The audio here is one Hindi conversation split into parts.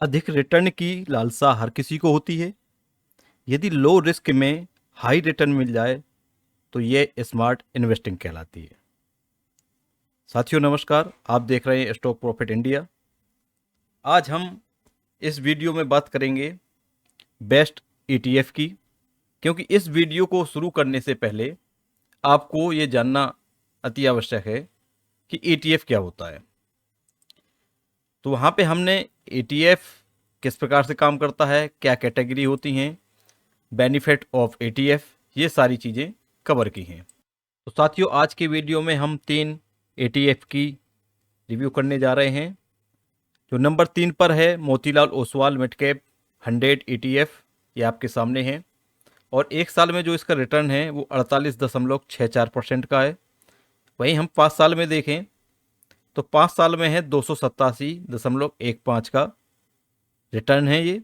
अधिक रिटर्न की लालसा हर किसी को होती है। यदि लो रिस्क में हाई रिटर्न मिल जाए तो ये स्मार्ट इन्वेस्टिंग कहलाती है। साथियों नमस्कार, आप देख रहे हैं स्टॉक प्रॉफिट इंडिया। आज हम इस वीडियो में बात करेंगे बेस्ट ईटीएफ की, क्योंकि इस वीडियो को शुरू करने से पहले आपको ये जानना अति आवश्यक है कि ईटीएफ क्या होता है। तो वहाँ पे हमने ईटीएफ किस प्रकार से काम करता है, क्या कैटेगरी होती हैं, बेनिफिट ऑफ ईटीएफ, ये सारी चीज़ें कवर की हैं। तो साथियों आज के वीडियो में हम 3 ईटीएफ की रिव्यू करने जा रहे हैं। जो नंबर 3 पर है Motilal Oswal mid cap 100 ETF, ये आपके सामने है और एक साल में जो इसका रिटर्न है वो 48.64% का है। वहीं हम 5 साल में देखें तो 5 साल में है 287.15 का रिटर्न है। ये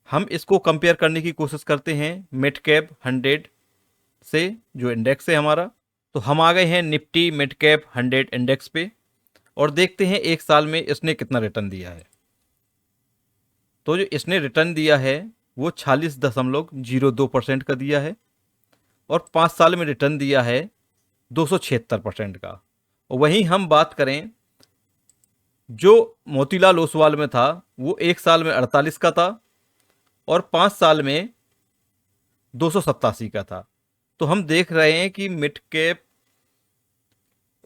हम इसको कंपेयर करने की कोशिश करते हैं मिड कैप 100 से, जो इंडेक्स है हमारा। तो हम आ गए हैं निफ्टी मिड कैप 100 इंडेक्स पे और देखते हैं एक साल में इसने कितना रिटर्न दिया है। तो जो इसने रिटर्न दिया है वो 46.02% का दिया है और 5 साल में रिटर्न दिया है 276% का। और वहीं हम बात करें जो मोतीलाल ओसवाल में था वो एक साल में 48 का था और 5 साल में 287 का था। तो हम देख रहे हैं कि मिड कैप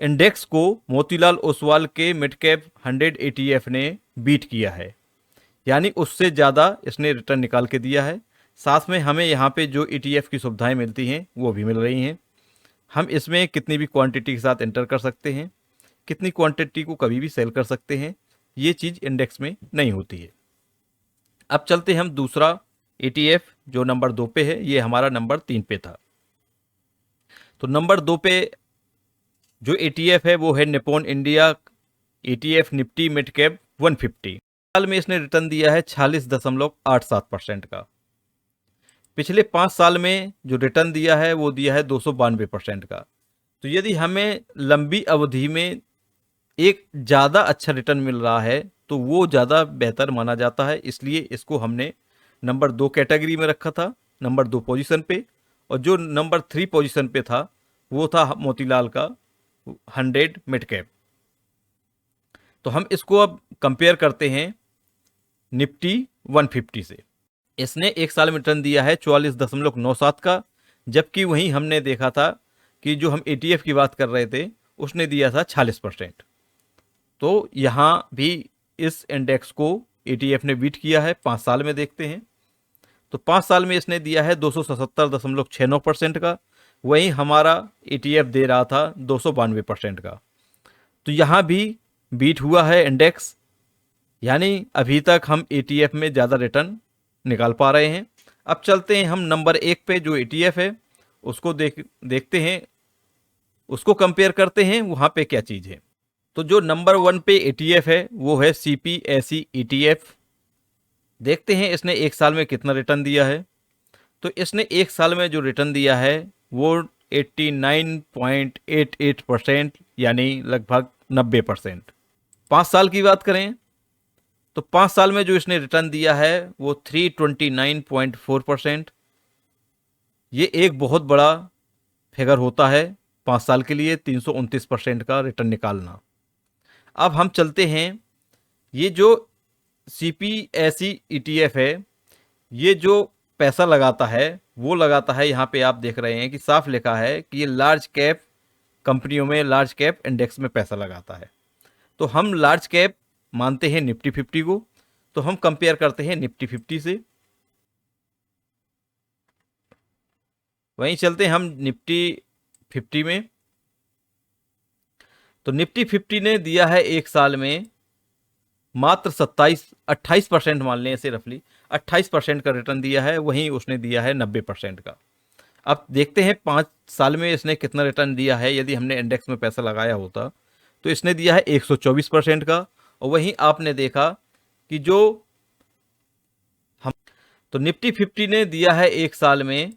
इंडेक्स को मोतीलाल ओसवाल के मिड कैप 100 ईटीएफ ने बीट किया है, यानी उससे ज़्यादा इसने रिटर्न निकाल के दिया है। साथ में हमें यहाँ पे जो ईटीएफ की सुविधाएं मिलती हैं वो भी मिल रही हैं। हम इसमें कितनी भी क्वांटिटी के साथ एंटर कर सकते हैं, कितनी क्वांटिटी को कभी भी सेल कर सकते हैं, ये चीज़ इंडेक्स में नहीं होती है। अब चलते हैं हम दूसरा ईटीएफ जो नंबर 2 पे है, ये हमारा नंबर 3 पे था। तो नंबर 2 पे जो ईटीएफ है वो है Nippon India ETF Nifty mid cap 150। साल में इसने रिटर्न दिया है 46.87% का। पिछले 5 साल में जो रिटर्न दिया है वो दिया है 292% का। तो यदि हमें लंबी अवधि में एक ज़्यादा अच्छा रिटर्न मिल रहा है तो वो ज़्यादा बेहतर माना जाता है, इसलिए इसको हमने नंबर 2 कैटेगरी में रखा था, नंबर 2 पोजीशन पे। और जो नंबर 3 पोजीशन पे था वो था मोतीलाल का 100 मिड कैप। तो हम इसको अब कंपेयर करते हैं निफ्टी 150 से। इसने एक साल में रिटर्न दिया है 44.97 का, जबकि वहीं हमने देखा था कि जो हम ईटीएफ की बात कर रहे थे उसने दिया था 46%। तो यहाँ भी इस इंडेक्स को ईटीएफ ने बीट किया है। 5 साल में देखते हैं तो 5 साल में इसने दिया है 277.69% का, वहीं हमारा ईटीएफ दे रहा था 292% का। तो यहाँ भी बीट हुआ है इंडेक्स, यानी अभी तक हम ईटीएफ में ज़्यादा रिटर्न निकाल पा रहे हैं। अब चलते हैं हम नंबर 1 पे जो ईटीएफ है उसको देखते हैं, उसको कंपेयर करते हैं वहाँ पे क्या चीज़ है। तो जो नंबर 1 पे ईटीएफ है वो है सीपीएसई ईटीएफ। देखते हैं इसने एक साल में कितना रिटर्न दिया है। तो इसने एक साल में जो रिटर्न दिया है वो 89.88%, यानी लगभग 90%। 5 साल की बात करें तो 5 साल में जो इसने रिटर्न दिया है वो 329.4%। ये एक बहुत बड़ा फिगर होता है 5 साल के लिए, 329% का रिटर्न निकालना। अब हम चलते हैं, ये जो सीपीएसई ईटीएफ है ये जो पैसा लगाता है वो लगाता है, यहाँ पे आप देख रहे हैं कि साफ लिखा है कि ये लार्ज कैप कंपनियों में, लार्ज कैप इंडेक्स में पैसा लगाता है। तो हम लार्ज कैप मानते हैं निफ्टी 50 को, तो हम कंपेयर करते हैं निफ्टी 50 से। वहीं चलते हैं हम निफ्टी 50 में। तो निफ्टी 50 ने दिया है एक साल में मात्र 28% मान लें इसे रफली, 28% का रिटर्न दिया है, वहीं उसने दिया है 90% का। अब देखते हैं 5 साल में इसने कितना रिटर्न दिया है। यदि हमने इंडेक्स में पैसा लगाया होता तो इसने दिया है 124% का, और वहीं आपने देखा कि जो हम, तो निफ्टी 50 ने दिया है एक साल में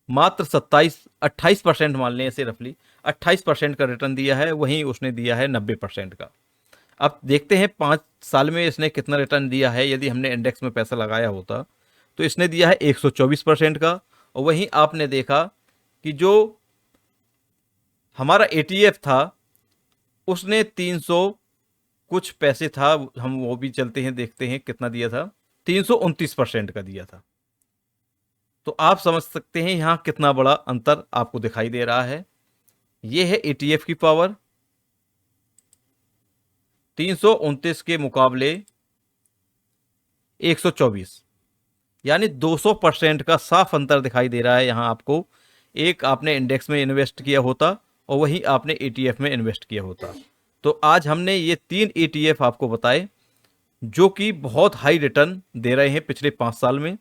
मात्र 28% मान लें इसे रफली, 28% का रिटर्न दिया है, वहीं उसने दिया है 90% का। अब देखते हैं 5 साल में इसने कितना रिटर्न दिया है। यदि हमने इंडेक्स में पैसा लगाया होता तो इसने दिया है 124% का, और वहीं आपने देखा कि जो हमारा ETF था उसने 300 कुछ पैसे था, हम वो भी चलते हैं देखते हैं कितना दिया था, 329% का दिया था। तो आप समझ सकते हैं यहाँ कितना बड़ा अंतर आपको दिखाई दे रहा है। ये है ETF की पावर, 329 के मुकाबले 124, यानी 200% का साफ अंतर दिखाई दे रहा है यहाँ आपको। एक आपने इंडेक्स में इन्वेस्ट किया होता और वहीं आपने ETF में इन्वेस्ट किया होता। तो आज हमने ये 3 ETF आपको बताए जो कि बहुत हाई रिटर्न दे रहे हैं पिछले 5 साल में,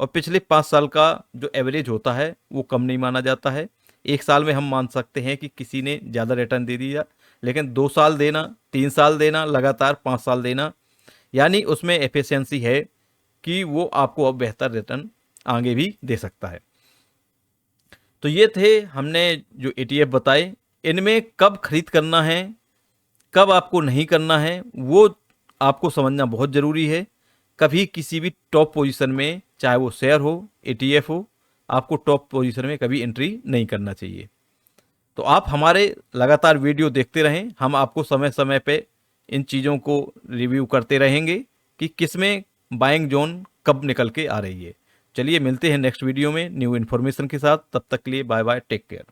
और पिछले 5 साल का जो एवरेज होता है वो कम नहीं माना जाता है। एक साल में हम मान सकते हैं कि किसी ने ज़्यादा रिटर्न दे दिया, लेकिन 2 साल देना, 3 साल देना, लगातार 5 साल देना, यानी उसमें एफिशिएंसी है कि वो आपको अब बेहतर रिटर्न आगे भी दे सकता है। तो ये थे हमने जो ETF बताए। इनमें कब खरीद करना है, कब आपको नहीं करना है, वो आपको समझना बहुत ज़रूरी है। कभी किसी भी टॉप पोजीशन में, चाहे वो शेयर हो, ETF हो, आपको टॉप पोजीशन में कभी एंट्री नहीं करना चाहिए। तो आप हमारे लगातार वीडियो देखते रहें, हम आपको समय समय पे इन चीज़ों को रिव्यू करते रहेंगे कि किस में बाइंग जोन कब निकल के आ रही है। चलिए मिलते हैं नेक्स्ट वीडियो में न्यू इन्फॉर्मेशन के साथ। तब तक के लिए बाय बाय, टेक केयर।